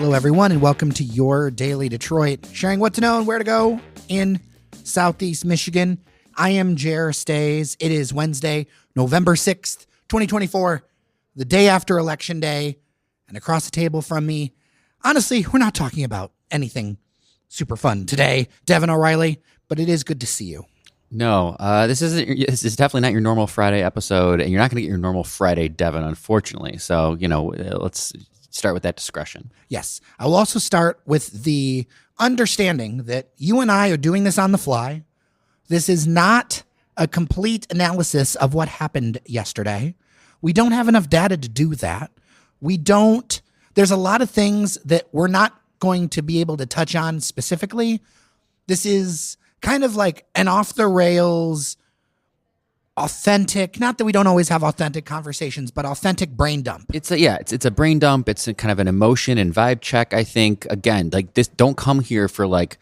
Hello, everyone, and welcome to Your Daily Detroit, sharing what to know and where to go in Southeast Michigan. I am Jer Stays. It is Wednesday, November 6th, 2024, the day after Election Day, and across the table from me, honestly, we're not talking about anything super fun today, Devon O'Reilly, but it is good to see you. No, this is definitely not your normal Friday episode, and you're not going to get your normal Friday Devon, unfortunately. So, let's start with that discretion. Yes. I will also start with the understanding that you and I are doing this on the fly. This is not a complete analysis of what happened yesterday. We don't have enough data to do that. There's a lot of things that we're not going to be able to touch on specifically. This is kind of like an off-the-rails, authentic, not that we don't always have authentic conversations, but authentic brain dump. It's a brain dump. It's a kind of an emotion and vibe check, I think. Again, like this, don't come here for like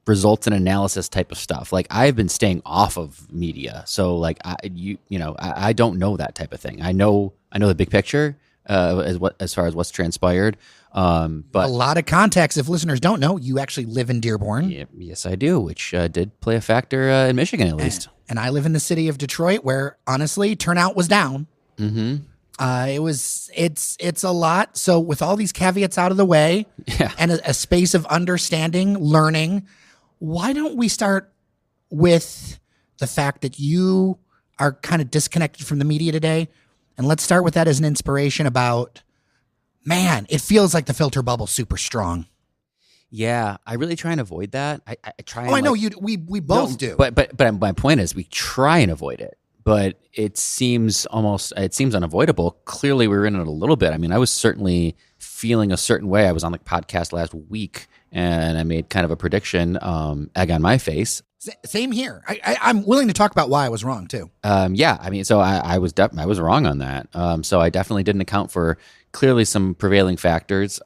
results and analysis type of stuff. Like I've been staying off of media. So like I don't know that type of thing. I know the big picture as far as what's transpired. But a lot of context. If listeners don't know, you actually live in Dearborn. Yes, I do, which did play a factor in Michigan, at least. And I live in the city of Detroit, where honestly, turnout was down. Mm-hmm. It's a lot. So with all these caveats out of the way, and a space of understanding, learning, why don't we start with the fact that you are kind of disconnected from the media today? And let's start with that as an inspiration about, man, it feels like the filter bubble's super strong. Yeah, I really try and avoid that. I try. I know you. We both do. But my point is, we try and avoid it. But it seems unavoidable. Clearly, we were in it a little bit. I mean, I was certainly feeling a certain way. I was on the podcast last week, and I made kind of a prediction, egg on my face. Same here. I'm willing to talk about why I was wrong too. Yeah, I mean, so I was wrong on that. So I definitely didn't account for clearly some prevailing factors.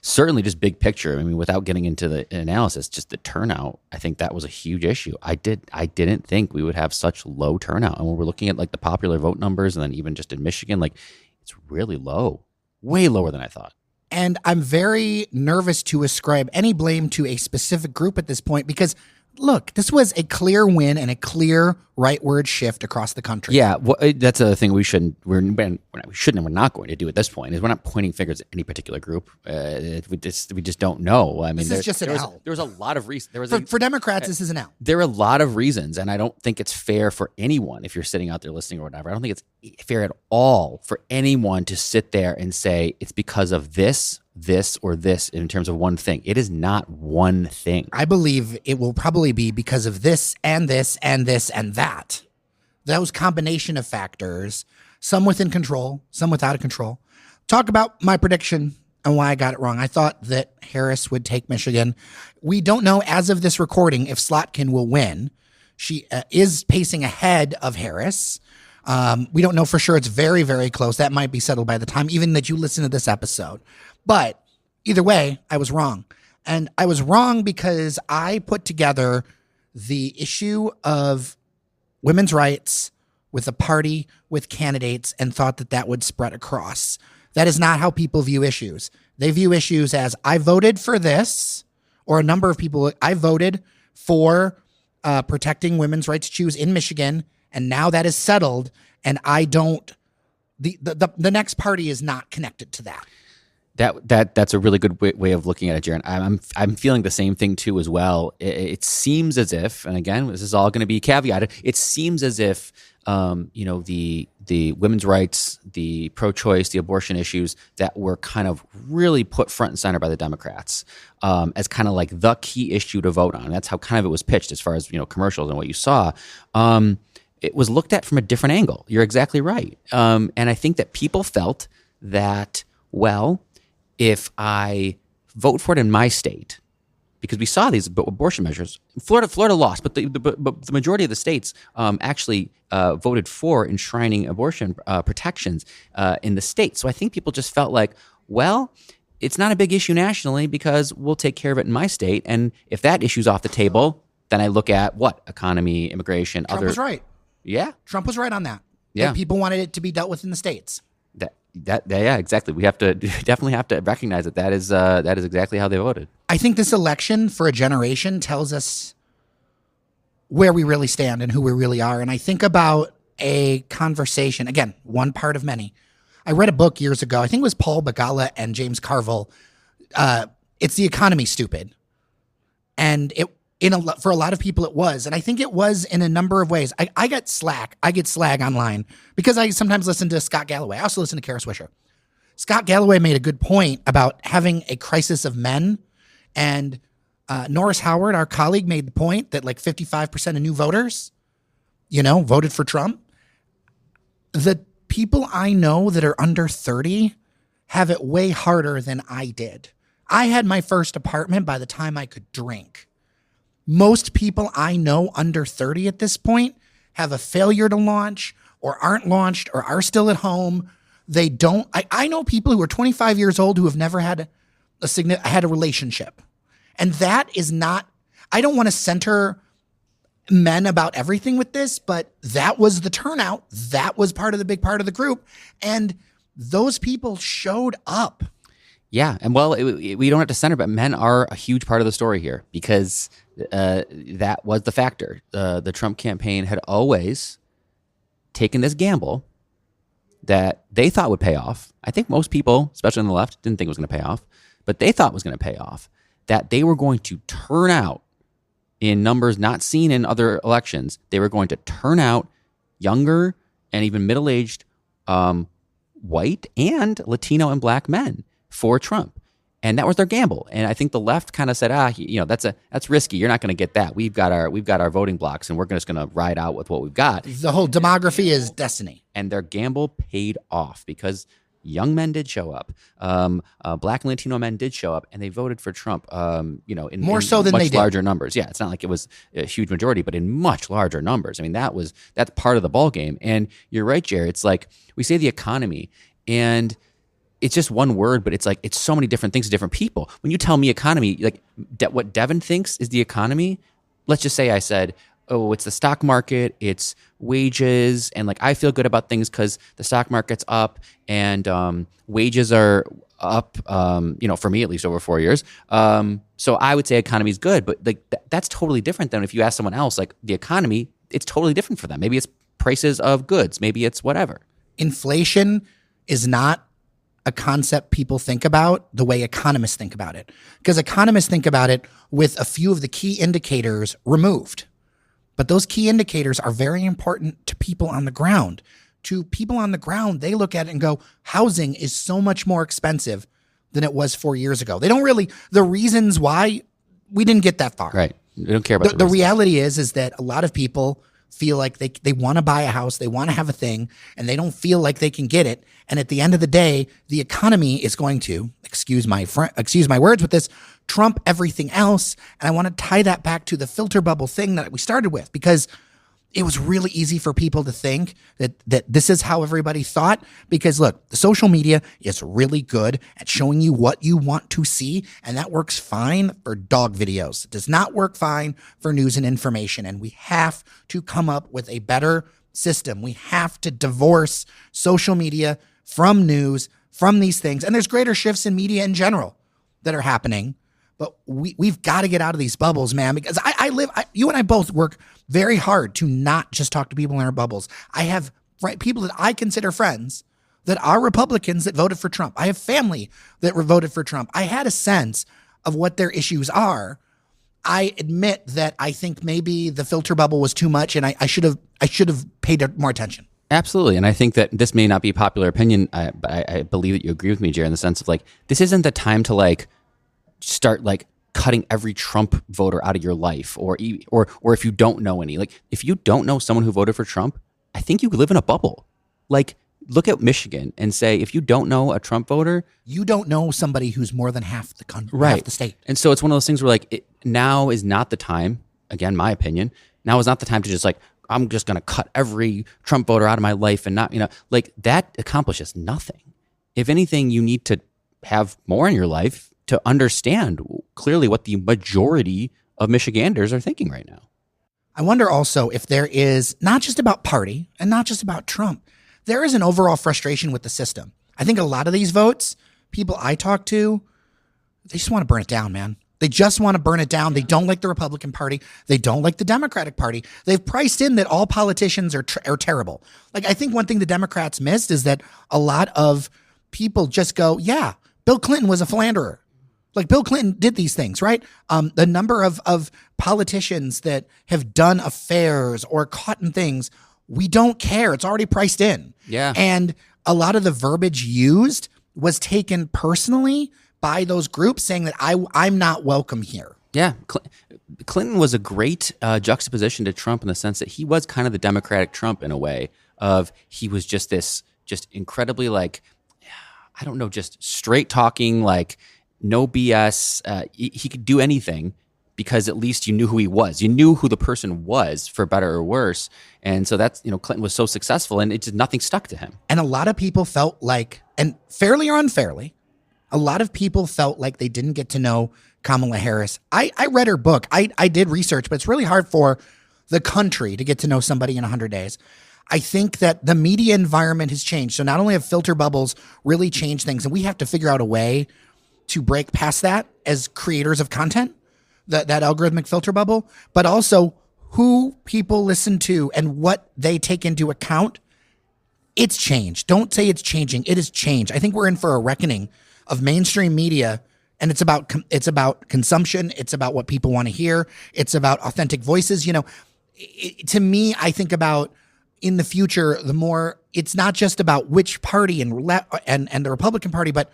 Certainly just big picture. I mean, without getting into the analysis, just the turnout, I think that was a huge issue. I didn't think we would have such low turnout. And when we're looking at like the popular vote numbers and then even just in Michigan, like it's really low, way lower than I thought. And I'm very nervous to ascribe any blame to a specific group at this point because look, this was a clear win and a clear rightward shift across the country. Yeah, that's the thing we're not going to do at this point. Is we're not pointing fingers at any particular group. We just don't know. I mean, this is just an L. There was a lot of reasons. For Democrats, this is an L. There are a lot of reasons, and I don't think it's fair for anyone, if you're sitting out there listening or whatever, I don't think it's fair at all for anyone to sit there and say it's because of this, or this in terms of one thing. It is not one thing. I believe it will probably be because of this and this and this and that. Those combination of factors, some within control, some without control. Talk about my prediction and why I got it wrong. I thought that Harris would take Michigan. We don't know as of this recording if Slotkin will win. She is pacing ahead of Harris. We don't know for sure. It's very, very close. That might be settled by the time even that you listen to this episode. But either way, I was wrong. And I was wrong because I put together the issue of women's rights with a party, with candidates, and thought that would spread across. That is not how people view issues. They view issues as, I voted for this, or a number of people, I voted for protecting women's right to choose in Michigan, and now that is settled, and I don't, the next party is not connected to that. That's a really good way of looking at it, Jaron. I'm feeling the same thing too as well. It seems as if, and again, this is all going to be caveated. It seems as if the women's rights, the pro-choice, the abortion issues that were kind of really put front and center by the Democrats as kind of like the key issue to vote on. That's how kind of it was pitched as far as commercials and what you saw. It was looked at from a different angle. You're exactly right, and I think that people felt that, well, if I vote for it in my state, because we saw these abortion measures, Florida lost, but the majority of the states actually voted for enshrining abortion protections in the state. So I think people just felt like, well, it's not a big issue nationally because we'll take care of it in my state. And if that issue's off the table, then I look at what? Economy, immigration, Trump was right. Yeah. Trump was right on that. Yeah. That people wanted it to be dealt with in the states. Yeah, exactly. We definitely have to recognize that is exactly how they voted. I think this election for a generation tells us where we really stand and who we really are. And I think about a conversation, again, one part of many. I read a book years ago. I think it was Paul Bagala and James Carville. It's The Economy, Stupid. And for a lot of people it was. And I think it was in a number of ways. I get slag online because I sometimes listen to Scott Galloway. I also listen to Kara Swisher. Scott Galloway made a good point about having a crisis of men. And Norris Howard, our colleague, made the point that like 55% of new voters, voted for Trump. The people I know that are under 30 have it way harder than I did. I had my first apartment by the time I could drink. Most people I know under 30 at this point have a failure to launch or aren't launched or are still at home. They don't. I know people who are 25 years old who have never had a relationship. And that is not, I don't want to center men about everything with this, but that was the turnout. That was big part of the group. And those people showed up. Yeah. And we don't have to center, but men are a huge part of the story here because that was the factor. The Trump campaign had always taken this gamble that they thought would pay off. I think most people, especially on the left, didn't think it was going to pay off, but they thought it was going to pay off, that they were going to turn out in numbers not seen in other elections. They were going to turn out younger and even middle-aged white and Latino and black men for Trump. And that was their gamble. And I think the left kind of said, that's risky. You're not going to get that. We've got our voting blocks, and we're just going to ride out with what we've got. The whole demography is destiny. And their gamble paid off because young men did show up. Black and Latino men did show up, and they voted for Trump. In more so than much they did. Larger numbers. Yeah, it's not like it was a huge majority, but in much larger numbers. I mean, that's part of the ball game. And you're right, Jared. It's like we say the economy, and it's just one word, but it's like it's so many different things to different people. When you tell me economy, like what Devon thinks is the economy, let's just say I said, oh, it's the stock market, it's wages, and like I feel good about things because the stock market's up and wages are up, for me at least over 4 years. So I would say economy is good, but like that's totally different than if you ask someone else, like the economy, it's totally different for them. Maybe it's prices of goods, maybe it's whatever. Inflation is not a concept people think about the way economists think about it, because economists think about it with a few of the key indicators removed. But those key indicators are very important to people on the ground. To people on the ground, they look at it and go, housing is so much more expensive than it was 4 years ago. They don't really, the reasons why we didn't get that far. Right. They don't care about the reality is that a lot of people feel like they want to buy a house, they want to have a thing, and they don't feel like they can get it. And at the end of the day, the economy is going to, excuse my words with this, trump everything else. And I want to tie that back to the filter bubble thing that we started with, because it was really easy for people to think that this is how everybody thought. Because look, the social media is really good at showing you what you want to see, and that works fine for dog videos. It does not work fine for news and information, and we have to come up with a better system. We have to divorce social media from news, from these things. And there's greater shifts in media in general that are happening. But we've got to get out of these bubbles, man, because you and I both work very hard to not just talk to people in our bubbles. I have people that I consider friends that are Republicans that voted for Trump. I have family that voted for Trump. I had a sense of what their issues are. I admit that I think maybe the filter bubble was too much, and I should have paid more attention. Absolutely. And I think that this may not be popular opinion, but I believe that you agree with me, Jared, in the sense of like, this isn't the time to start cutting every Trump voter out of your life, or if you don't know any, if you don't know someone who voted for Trump, I think you live in a bubble. Look at Michigan and say, if you don't know a Trump voter, you don't know somebody who's more than half the country, right, half the state. And so it's one of those things where now is not the time, again, my opinion, now is not the time to just I'm just going to cut every Trump voter out of my life and not, that accomplishes nothing. If anything, you need to have more in your life to understand clearly what the majority of Michiganders are thinking right now. I wonder also if there is, not just about party and not just about Trump, there is an overall frustration with the system. I think a lot of these votes, people I talk to, they just want to burn it down, man. They just want to burn it down. They don't like the Republican Party. They don't like the Democratic Party. They've priced in that all politicians are terrible. Like, I think one thing the Democrats missed is that a lot of people just go, yeah, Bill Clinton was a philanderer. Like, Bill Clinton did these things, right? The number of politicians that have done affairs or caught in things, we don't care. It's already priced in. Yeah. And a lot of the verbiage used was taken personally by those groups, saying that I'm not welcome here. Yeah. Clinton was a great juxtaposition to Trump in the sense that he was kind of the Democratic Trump in a way of he was just incredibly like, I don't know, just straight talking, like no BS. He could do anything because at least you knew who he was. You knew who the person was, for better or worse. And so that's, Clinton was so successful and it just nothing stuck to him. And a lot of people felt like, and fairly or unfairly, a lot of people felt like they didn't get to know Kamala Harris. I read her book. I did research, but it's really hard for the country to get to know somebody in 100 days. I think that the media environment has changed. So not only have filter bubbles really changed things, and we have to figure out a way to break past that as creators of content, that algorithmic filter bubble, but also who people listen to and what they take into account. It's changed. Don't say it's changing. It has changed. I think we're in for a reckoning of mainstream media, and it's about consumption. It's about what people want to hear. It's about authentic voices. To me, I think about in the future, the more it's not just about which party and the Republican Party, but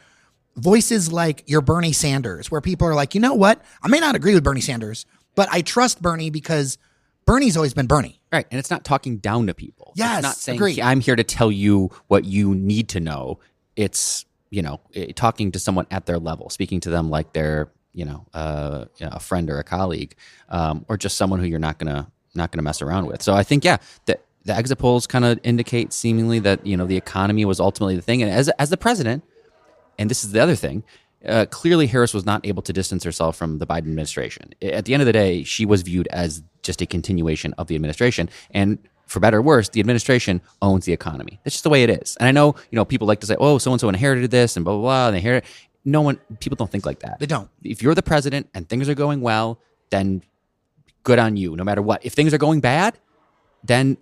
voices like your Bernie Sanders, where people are like, you know what? I may not agree with Bernie Sanders, but I trust Bernie because Bernie's always been Bernie. Right. And it's not talking down to people. Yes, it's not saying, agreed. I'm here to tell you what you need to know. It's, talking to someone at their level, speaking to them like they're, a friend or a colleague, or just someone who you're not gonna mess around with. So I think, the exit polls kind of indicate seemingly that, the economy was ultimately the thing. And as the president, and this is the other thing, clearly Harris was not able to distance herself from the Biden administration. At the end of the day, she was viewed as just a continuation of the administration. And for better or worse, the administration owns the economy. That's just the way it is. And I know, people like to say, oh, so-and-so inherited this and blah, blah, blah, and they inherit. People don't think like that. They don't. If you're the president and things are going well, then good on you, no matter what. If things are going bad, then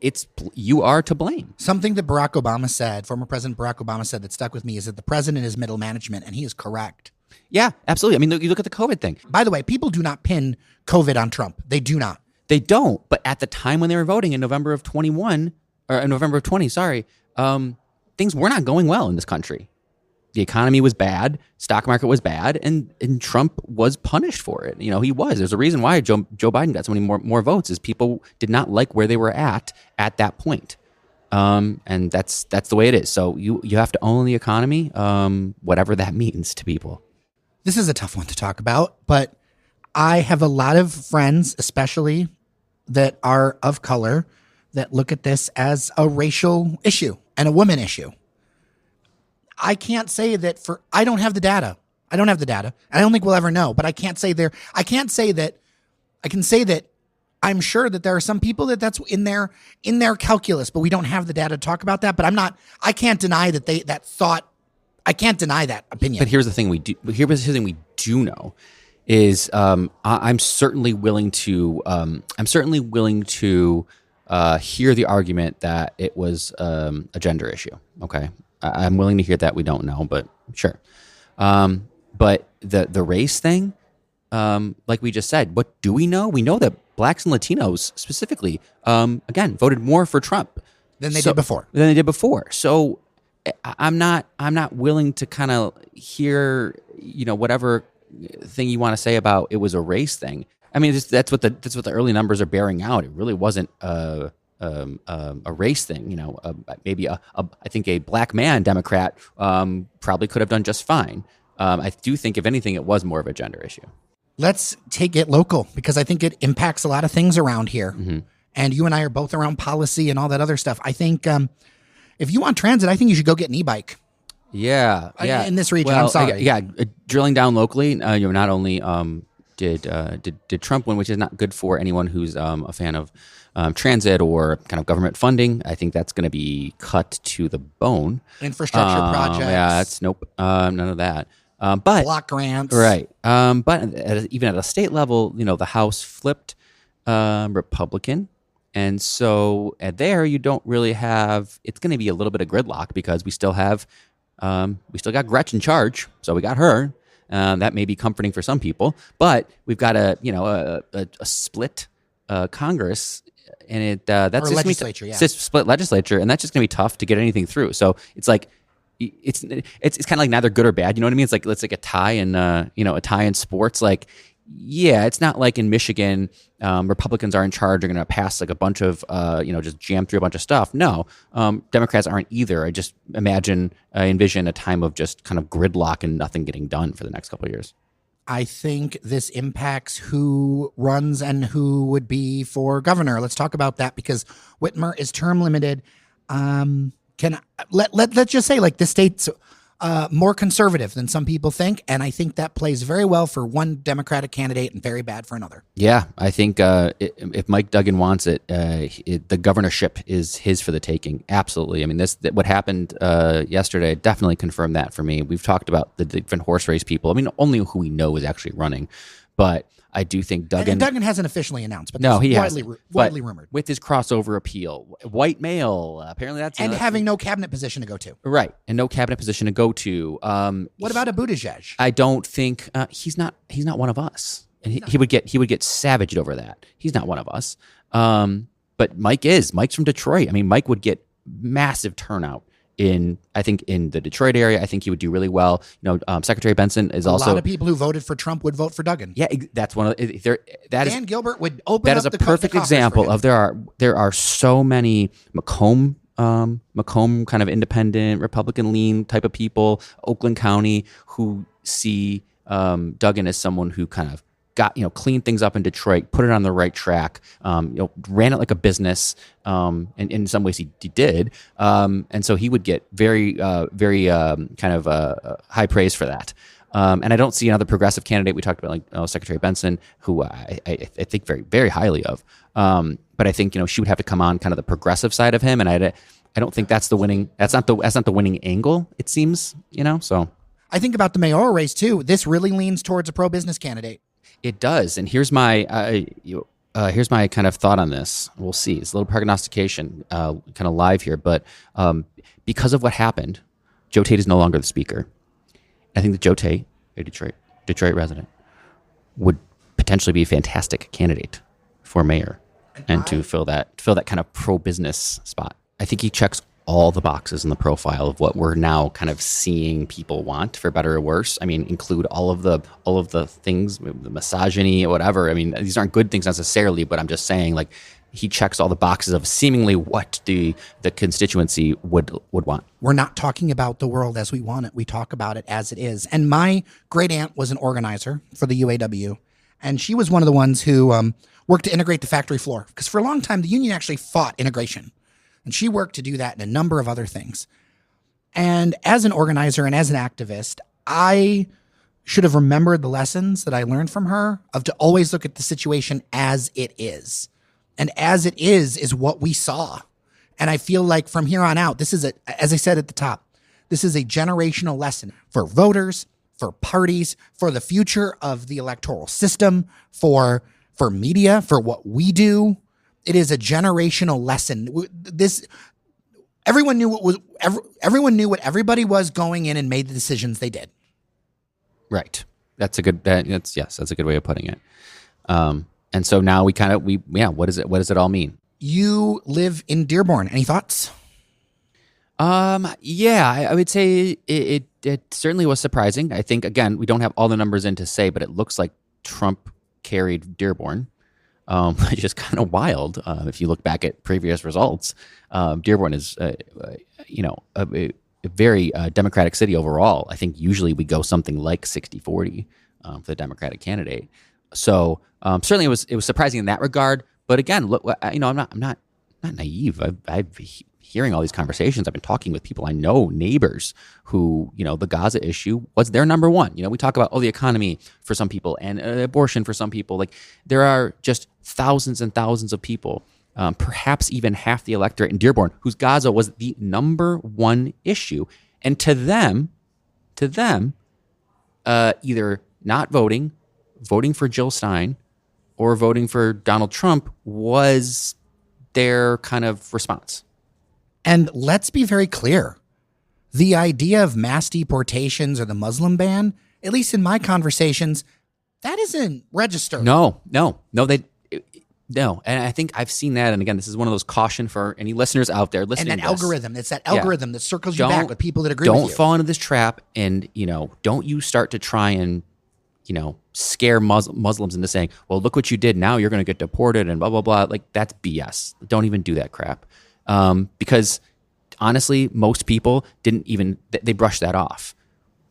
you are to blame. Something that Barack Obama said, former President Barack Obama said that stuck with me is that the president is middle management, and he is correct. Yeah, absolutely. I mean, you look at the COVID thing. By the way, people do not pin COVID on Trump. They do not. They don't. But at the time when they were voting in November of 20, things were not going well in this country. The economy was bad, stock market was bad, and Trump was punished for it. He was. There's a reason why Joe Biden got so many more votes, is people did not like where they were at that point. And that's the way it is. So you have to own the economy, whatever that means to people. This is a tough one to talk about, but I have a lot of friends, especially that are of color, that look at this as a racial issue and a woman issue. I can't say that I don't have the data. I don't have the data. I don't think we'll ever know, but I can say that I'm sure that there are some people that's in their calculus, but we don't have the data to talk about that. But I can't deny I can't deny that opinion. But here's the thing we do know is I'm certainly willing to hear the argument that it was a gender issue. Okay, I'm willing to hear that. We don't know, but sure. But the race thing, like we just said, what do we know? We know that blacks and Latinos specifically, again, voted more for Trump than they did before. So I'm not willing to kind of hear, whatever thing you want to say about it was a race thing. I mean, that's what the early numbers are bearing out. It really wasn't a race thing. Maybe I think a black man Democrat probably could have done just fine. I do think, if anything, it was more of a gender issue. Let's take it local, because I think it impacts a lot of things around here. Mm-hmm. And you and I are both around policy and all that other stuff. I think if you want transit, I think you should go get an e-bike. Yeah. In this region, well, I'm sorry. Drilling down locally, not only did Trump win, which is not good for anyone who's a fan of transit or kind of government funding. I think that's going to be cut to the bone. Infrastructure projects. Yeah, that's nope, none of that. But block grants. Right. But even at a state level, the House flipped Republican. And so there you don't really have, it's going to be a little bit of gridlock because we still got Gretch in charge. So we got her. That may be comforting for some people, but we've got a split Congress, and that's or legislature, split legislature, and that's just going to be tough to get anything through. So it's like it's kind of like neither good or bad. You know what I mean? It's like a tie in a tie in sports. Like, yeah, it's not like in Michigan, Republicans are in charge. Are going to pass like a bunch of just jam through a bunch of stuff. No, Democrats aren't either. I just envision a time of just kind of gridlock and nothing getting done for the next couple of years. I think this impacts who runs and who would be for governor. Let's talk about that because Whitmer is term limited. Let's just say like the state's more conservative than some people think, and I think that plays very well for one Democratic candidate and very bad for another. Yeah, I think if Mike Duggan wants it, the governorship is his for the taking. Absolutely. I mean, what happened yesterday definitely confirmed that for me. We've talked about the different horse race people. I mean, only who we know is actually running, but I do think Duggan... And Duggan hasn't officially announced, but no, he widely rumored. With his crossover appeal, white male, apparently that's... And having no cabinet position to go to. Right, and no cabinet position to go to. What about a Buttigieg? I don't think... he's not one of us. And he would get savaged over that. He's not one of us. But Mike is. Mike's from Detroit. I mean, Mike would get massive turnout in the Detroit area. I think he would do really well. Secretary Benson is also... A lot of people who voted for Trump would vote for Duggan. Yeah, that's one of the... Dan Gilbert would open that up is a the perfect example of there are so many Macomb kind of independent Republican lean type of people, Oakland County, who see Duggan as someone who kind of got cleaned things up in Detroit, put it on the right track, ran it like a business, and in some ways he did, and so he would get very high praise for that. And I don't see another progressive candidate. We talked about Secretary Benson, who I think very very highly of, but I think she would have to come on kind of the progressive side of him, and I don't think that's the winning. That's not the winning angle. It seems so. I think about the mayoral race too. This really leans towards a pro-business candidate. It does, and here's my kind of thought on this. We'll see. It's a little prognostication, kind of live here, but because of what happened, Joe Tate is no longer the speaker. I think that Joe Tate, a Detroit resident, would potentially be a fantastic candidate for mayor and to fill that kind of pro-business spot. I think he checks all the boxes in the profile of what we're now kind of seeing people want, for better or worse. I mean, include all of the things, the misogyny, whatever. I mean, these aren't good things necessarily, but I'm just saying, like, he checks all the boxes of seemingly what the constituency would want. We're not talking about the world as we want it. We talk about it as it is. And my great aunt was an organizer for the UAW, and she was one of the ones who worked to integrate the factory floor, because for a long time the union actually fought integration. And she worked to do that and a number of other things. And as an organizer and as an activist, I should have remembered the lessons that I learned from her of to always look at the situation as it is. And as it is what we saw. And I feel like from here on out, this is, as I said at the top, this is a generational lesson for voters, for parties, for the future of the electoral system, for media, for what we do. It is a generational lesson. Everyone knew what everybody was going in and made the decisions they did. Right. That's a good way of putting it. And so now what does it all mean? You live in Dearborn. Any thoughts? I would say it certainly was surprising. I think, again, we don't have all the numbers in to say, but it looks like Trump carried Dearborn. Which is kind of wild. If you look back at previous results, Dearborn is, a very Democratic city overall. I think usually we go something like 60-40 for the Democratic candidate. So certainly it was surprising in that regard. But again, look, I'm not naive. hearing all these conversations. I've been talking with people I know, neighbors who, the Gaza issue was their number one. We talk about, the economy for some people and abortion for some people. Like, there are just thousands and thousands of people, perhaps even half the electorate in Dearborn, whose Gaza was the number one issue. And to them, either not voting for Jill Stein, or voting for Donald Trump was their kind of response. And let's be very clear. The idea of mass deportations or the Muslim ban, at least in my conversations, that isn't registered. No. And I think I've seen that. And again, this is one of those caution for any listeners out there listening. And that algorithm. It's that algorithm that circles you back with people that agree with you. Don't fall into this trap. And, don't you start to try and, scare Muslims into saying, well, look what you did. Now you're going to get deported and blah, blah, blah. Like, that's BS. Don't even do that crap. Because honestly, most people they brushed that off.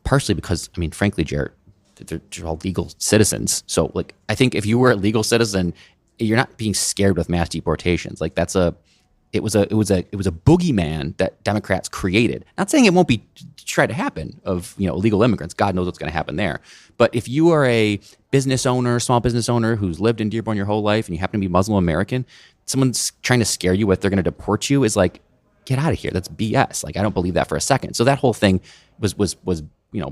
Partially because, frankly, Jared, they're all legal citizens. So, like, I think if you were a legal citizen, you're not being scared with mass deportations. Like, it was a boogeyman that Democrats created. Not saying it won't be tried to happen of, illegal immigrants. God knows what's going to happen there. But if you are a small business owner who's lived in Dearborn your whole life and you happen to be Muslim American, someone's trying to scare you with they're going to deport you is like, get out of here. That's BS. Like, I don't believe that for a second. So that whole thing was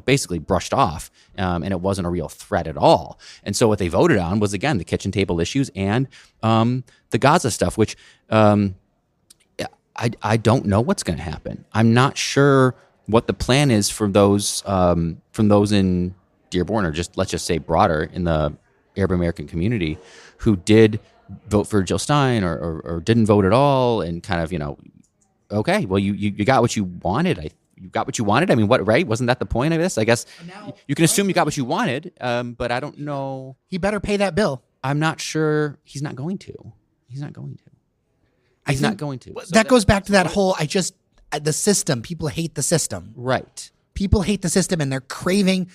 basically brushed off, and it wasn't a real threat at all. And so what they voted on was, again, the kitchen table issues and the Gaza stuff, which I don't know what's going to happen. I'm not sure what the plan is for those from those in Dearborn, or let's just say broader in the Arab American community, who did vote for Jill Stein or didn't vote at all, and kind of, okay, well, you got what you wanted. You got what you wanted. What, right? Wasn't that the point of this? I guess you can assume you got what you wanted, but I don't know. He better pay that bill. I'm not sure. He's not going to. He's not going to. So that goes back to that whole, the system. People hate the system. Right. People hate the system, and they're craving,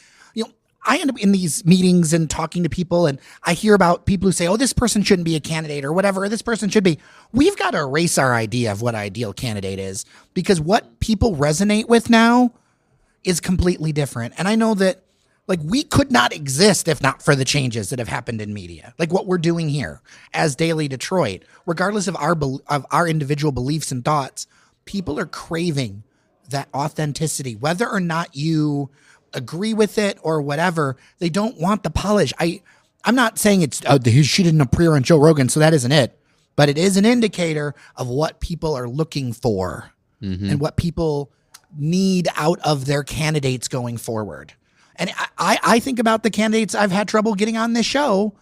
I end up in these meetings and talking to people, and I hear about people who say, oh, this person shouldn't be a candidate or whatever, or this person should be. We've got to erase our idea of what an ideal candidate is, because what people resonate with now is completely different. And I know that, like, we could not exist if not for the changes that have happened in media, like what we're doing here as Daily Detroit. Regardless of our individual beliefs and thoughts, people are craving that authenticity, whether or not you agree with it or whatever. They don't want the polish. I'm not saying it's she didn't appear on Joe Rogan, so that isn't it, but it is an indicator of what people are looking for and what people need out of their candidates going forward. And I think about the candidates I've had trouble getting on this show,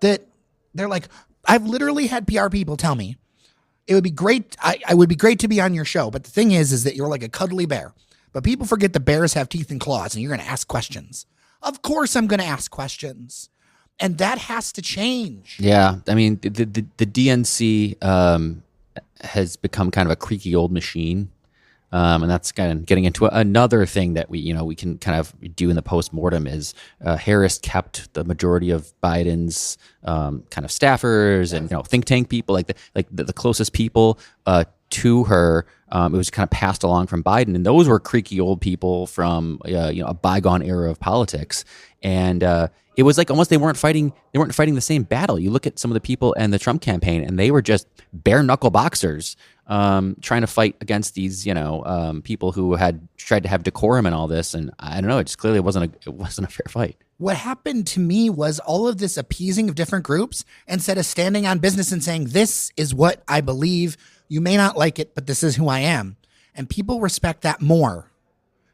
that they're like, I've literally had PR people tell me, it would be great. I would be great to be on your show. But the thing is that you're like a cuddly bear. But people forget the bears have teeth and claws, and you're going to ask questions. Of course I'm going to ask questions. And that has to change. Yeah. The DNC has become kind of a creaky old machine. And that's kind of getting into another thing that we can kind of do in the postmortem is Harris kept the majority of Biden's kind of staffers and think tank people, like the closest people to her. It was kind of passed along from Biden, and those were creaky old people from a bygone era of politics. And it was like almost they weren't fighting the same battle. You look at some of the people in the Trump campaign, and they were just bare knuckle boxers trying to fight against these people who had tried to have decorum and all this. And I don't know, it just clearly wasn't a fair fight. What happened to me was all of this appeasing of different groups instead of standing on business and saying, this is what I believe. You may not like it, but this is who I am. And people respect that more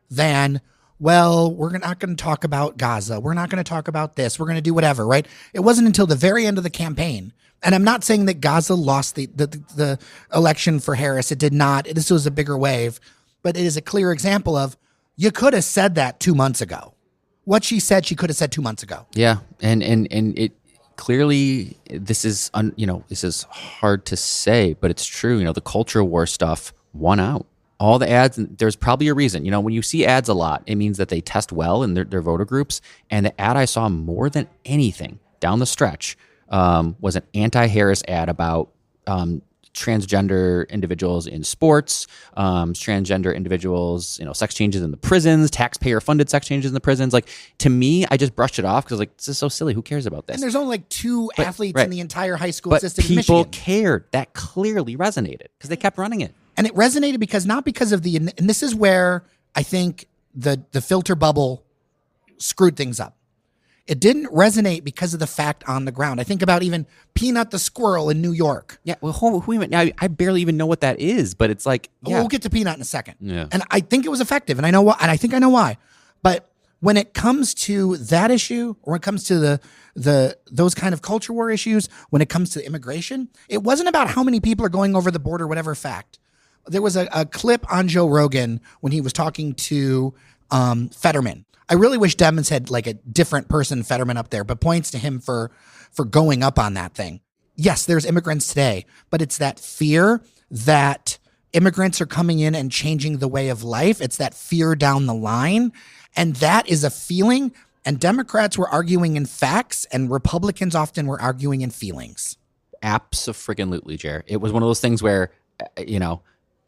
than, well, we're not going to talk about Gaza. We're not going to talk about this. We're going to do whatever, right? It wasn't until the very end of the campaign. And I'm not saying that Gaza lost the election for Harris. It did not. This was a bigger wave. But it is a clear example of, you could have said that 2 months ago. What she said, she could have said 2 months ago. Yeah. And it clearly, this is hard to say, but it's true. The culture war stuff won out. All the ads, there's probably a reason. When you see ads a lot, it means that they test well in their voter groups. And the ad I saw more than anything down the stretch was an anti-Harris ad about transgender individuals in sports, transgender individuals, sex changes in the prisons, taxpayer-funded sex changes in the prisons. Like, to me, I just brushed it off because like, this is so silly. Who cares about this? And there's only like two athletes right. in the entire high school But system in people Michigan. cared. That clearly resonated because they kept running it. And it resonated not because of and this is where I think the filter bubble screwed things up. It didn't resonate because of the fact on the ground. I think about even Peanut the squirrel in New York. Yeah, well, who even? I barely even know what that is, but it's like, yeah. We'll get to Peanut in a second. Yeah. And I think it was effective, and I know why. And I think I know why. But when it comes to that issue, or when it comes to those kind of culture war issues, when it comes to immigration, it wasn't about how many people are going over the border, whatever fact. There was a clip on Joe Rogan when he was talking to Fetterman. I really wish Devon's had like a different person, Fetterman, up there, but points to him for going up on that thing. Yes, there's immigrants today, but it's that fear that immigrants are coming in and changing the way of life. It's that fear down the line. And that is a feeling. And Democrats were arguing in facts, and Republicans often were arguing in feelings. Abso-friggin-lutely, Jer. It was one of those things where,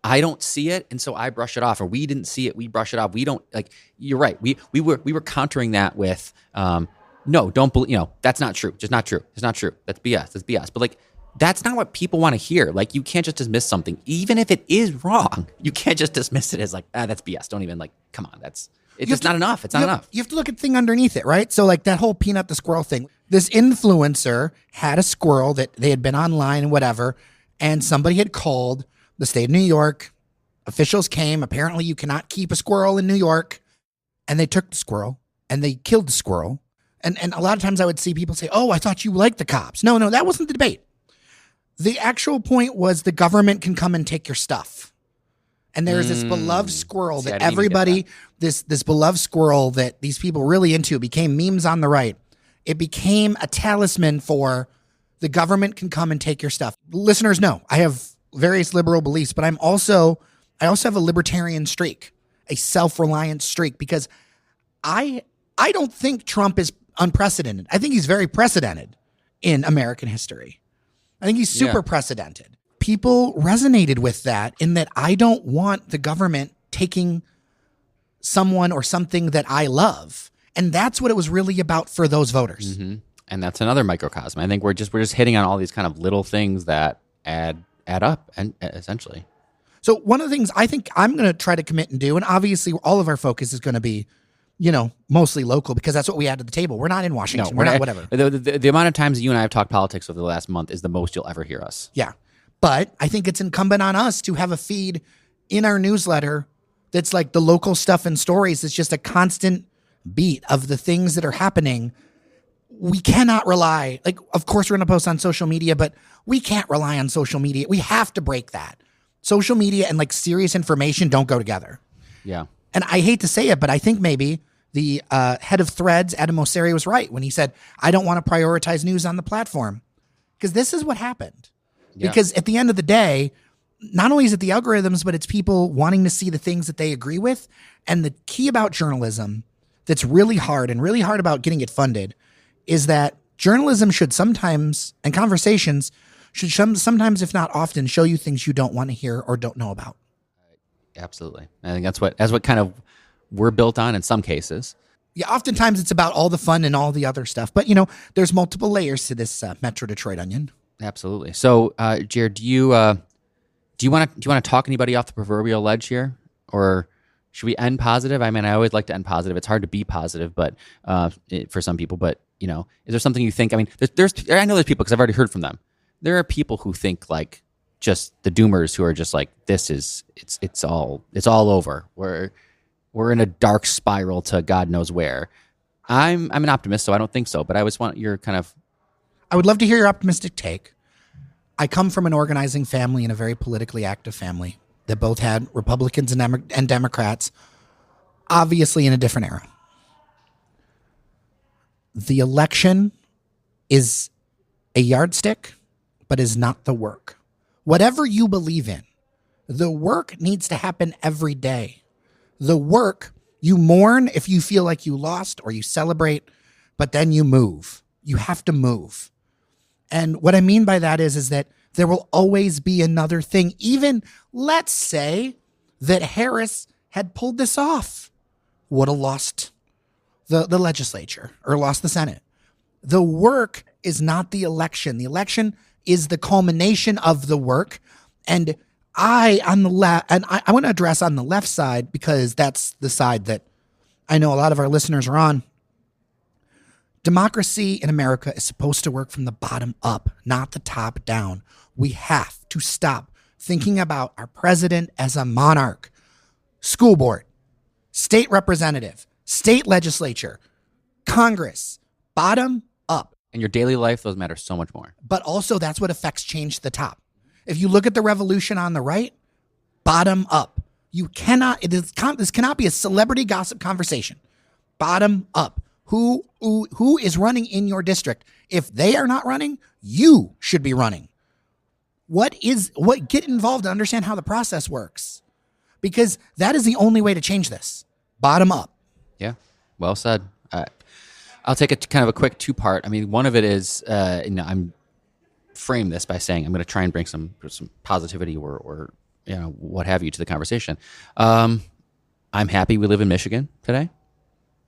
I don't see it, and so I brush it off. Or we didn't see it, we brush it off. We don't like. You're right. We were countering that with, no, don't believe. That's not true. Just not true. It's not true. That's BS. That's BS. But like, that's not what people want to hear. Like, you can't just dismiss something, even if it is wrong. You can't just dismiss it as like, that's BS. Don't even like. Come on, it's just not enough. It's not enough. You have to look at the thing underneath it, right? So like that whole Peanut the squirrel thing. This influencer had a squirrel that they had been online and whatever, and somebody had called the state of New York. Officials came. Apparently, you cannot keep a squirrel in New York. And they took the squirrel and they killed the squirrel. And a lot of times I would see people say, oh, I thought you liked the cops. No, that wasn't the debate. The actual point was the government can come and take your stuff. And there's this beloved squirrel that everybody, this beloved squirrel that these people really into, became memes on the right. It became a talisman for the government can come and take your stuff. Listeners know I have various liberal beliefs, but I also have a libertarian streak, a self-reliant streak, because I don't think Trump is unprecedented. I think he's very precedented in American history. I think he's super precedented. People resonated with that, in that I don't want the government taking someone or something that I love. And that's what it was really about for those voters. Mm-hmm. And that's another microcosm. I think we're just hitting on all these kind of little things that add up, and essentially. So one of the things I think I'm going to try to commit and do, and obviously all of our focus is going to be, mostly local, because that's what we add to the table. We're not in Washington. We're not whatever. The amount of times you and I have talked politics over the last month is the most you'll ever hear us. Yeah. But I think it's incumbent on us to have a feed in our newsletter that's like the local stuff and stories. It's just a constant beat of the things that are happening. We cannot rely, like, of course we're going to post on social media, but we can't rely on social media. We have to break that. Social media and like serious information don't go together. Yeah. And I hate to say it, but I think maybe the head of Threads, Adam Mosseri, was right when he said, I don't want to prioritize news on the platform. Because this is what happened. Yeah. Because at the end of the day, not only is it the algorithms, but it's people wanting to see the things that they agree with. And the key about journalism that's really hard about getting it funded is that journalism should sometimes, and conversations should sometimes, if not often, show you things you don't want to hear or don't know about. Absolutely. I think that's what kind of we're built on in some cases. Yeah, oftentimes it's about all the fun and all the other stuff. But, there's multiple layers to this Metro Detroit onion. Absolutely. So, Jared, do you want to talk anybody off the proverbial ledge here, or should we end positive? I mean, I always like to end positive. It's hard to be positive, but for some people. But is there something you think? I mean, I know there's people, because I've already heard from them. There are people who think like just the doomers, who are just like, it's all over. We're in a dark spiral to God knows where. I'm an optimist, so I don't think so. But I always want your kind of. I would love to hear your optimistic take. I come from an organizing family and a very politically active family that both had Republicans and Democrats, obviously in a different era. The election is a yardstick, but is not the work. Whatever you believe in, the work needs to happen every day. The work, you mourn if you feel like you lost, or you celebrate, but then you move. You have to move. And what I mean by that is that There will always be another thing. Even let's say that Harris had pulled this off, would have lost the legislature or lost the Senate. The work is not the election. The election is the culmination of the work. And I want to address on the left side, because that's the side that I know a lot of our listeners are on. Democracy in America is supposed to work from the bottom up, not the top down. We have to stop thinking about our president as a monarch. School board, state representative, state legislature, Congress, bottom up. In your daily life, those matter so much more. But also that's what affects change to the top. If you look at the revolution on the right, bottom up. You cannot, this cannot be a celebrity gossip conversation. Bottom up. Who is running in your district? If they are not running, you should be running. Get involved to understand how the process works, because that is the only way to change this. Bottom up. Yeah, well said. I'll take it kind of a quick two-part. I mean, one of it is, I'm frame this by saying I'm going to try and bring some positivity or what have you to the conversation. I'm happy we live in Michigan today.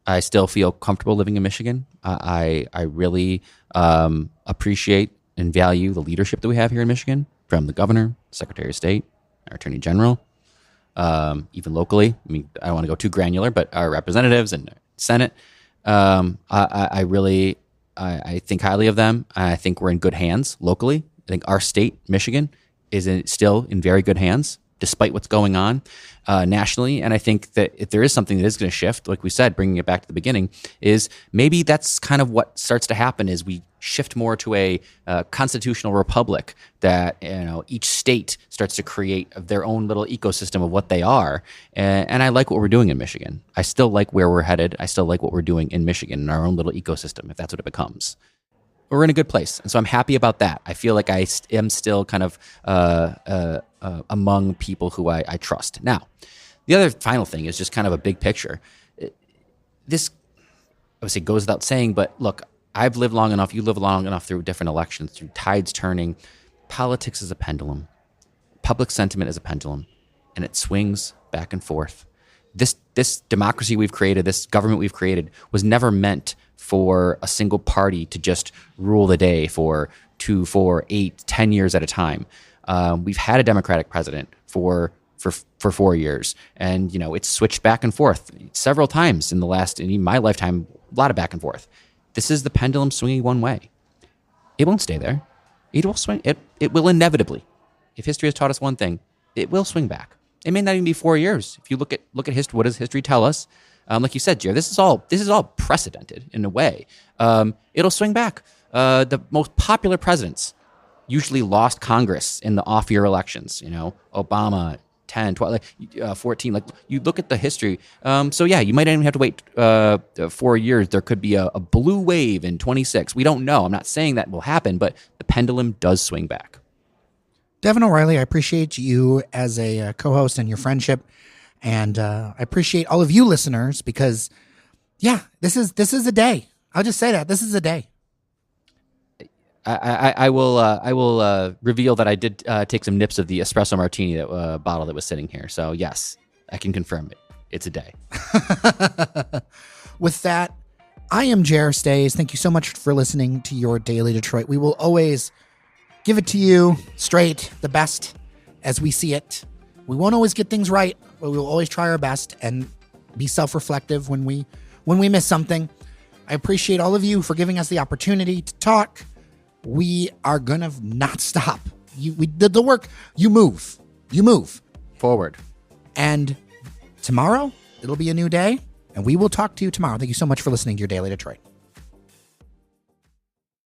I still feel comfortable living in Michigan. I really appreciate and value the leadership that we have here in Michigan, from the governor, Secretary of State, our Attorney General, even locally. I mean, I don't want to go too granular, but our representatives and Senate. I think highly of them. I think we're in good hands locally. I think our state, Michigan, is still in very good hands, despite what's going on nationally. And I think that if there is something that is going to shift, like we said, bringing it back to the beginning, is maybe that's kind of what starts to happen is we shift more to a constitutional republic that, each state starts to create their own little ecosystem of what they are. And I like what we're doing in Michigan. I still like where we're headed. I still like what we're doing in Michigan, in our own little ecosystem, if that's what it becomes. We're in a good place. And so I'm happy about that. I feel like I am still kind of among people who I trust. Now, the other final thing is just kind of a big picture. This, obviously, goes without saying, but look, I've lived long enough, you live long enough through different elections, through tides turning. Politics is a pendulum. Public sentiment is a pendulum, and it swings back and forth. This democracy we've created, this government we've created, was never meant for a single party to just rule the day for 2, 4, 8, 10 years at a time. We've had a Democratic president for 4 years, and it's switched back and forth several times in my lifetime. A lot of back and forth. This is the pendulum swinging one way. It won't stay there. It will swing. It will inevitably. If history has taught us one thing, it will swing back. It may not even be 4 years. If you look at history, what does history tell us? Like you said, Jared, this is all precedented in a way. It'll swing back. The most popular presidents usually lost Congress in the off-year elections. Obama, 10, 12, 14. Like, you look at the history. So yeah, you might even have to wait 4 years. There could be a blue wave in 26. We don't know. I'm not saying that will happen, but the pendulum does swing back. Devon O'Reilly, I appreciate you as a co-host and your friendship. And I appreciate all of you listeners, because, yeah, this is a day. I'll just say that. This is a day. I will reveal that I did take some nips of the espresso martini bottle that was sitting here. So, yes, I can confirm it. It's a day. With that, I am Jer Stays. Thank you so much for listening to Your Daily Detroit. We will always give it to you straight, the best as we see it. We won't always get things right, but we will always try our best and be self-reflective when we miss something. I appreciate all of you for giving us the opportunity to talk. We are gonna not stop. We did the work. You move Forward. And tomorrow it'll be a new day, and we will talk to you tomorrow. Thank you so much for listening to Your Daily Detroit.